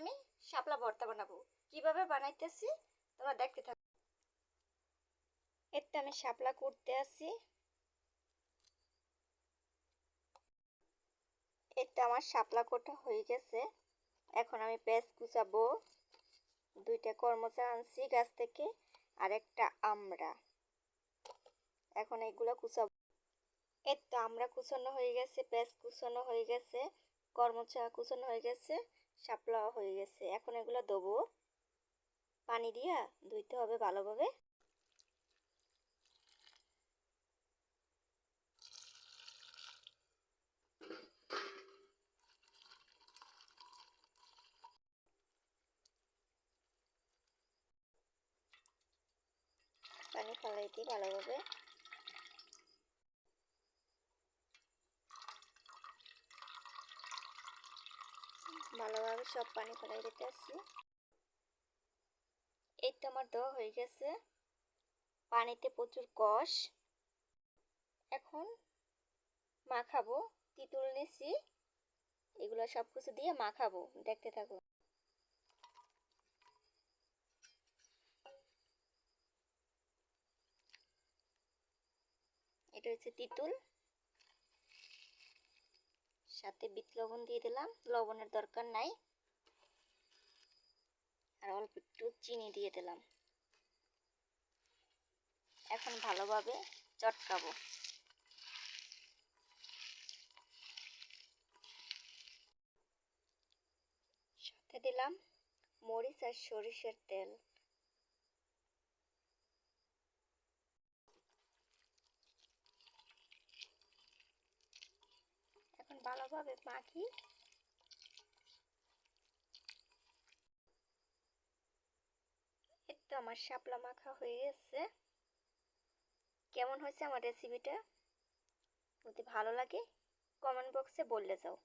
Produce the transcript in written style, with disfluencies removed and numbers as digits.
আমি শাপলা ভর্তা বানাবো। কিভাবে বানাইতেছি তোমরা দেখতে থাকো। এতে আমি শাপলা করতে আসি। এটা আমার শাপলা কোটা হয়ে গেছে। এখন আমি পেঁয়াজ কুচাবো। দুইটা কর্মচা আনছি গাছ থেকে আর একটা আমড়া। এখন এগুলো কুচাবো। এই তো আমরা কুচানো হয়ে গেছে, পেঁয়াজ কুচানো হয়ে গেছে, কর্মচা কুচানো হয়ে গেছে, শাপলাও হয়ে গেছে। এখন এগুলো দেবো। পানি দিয়া ধুইতে হবে ভালোভাবে। পানি ফেলাই দিই ভালোভাবে। ভালোভাবে সব পানি ফেলাই দিতে আসছি। এই তো আমার দেওয়া হয়ে গেছে। পানিতে প্রচুর কষ। এখন মাখাবো। তেঁতুল নিছি, এগুলো সব কিছু দিয়ে মাখাবো। দেখতে থাকো। এটা হচ্ছে তেঁতুল, সাথে বিট লবণ দিয়ে দিলাম। লবণের দরকার নাই। আর অল্প একটু চিনি দিয়ে দিলাম। এখন ভালোভাবে চটকাবো। সাথে দিলাম মরিচ আর সরিষার তেল। এখন ভালোভাবে মাখি। এই তো আমার শাপলা মাখা হয়ে গেছে। কেমন হয়েছে আমার রেসিপিটা? যদি ভালো লাগে কমেন্ট বক্সে বললে যাও।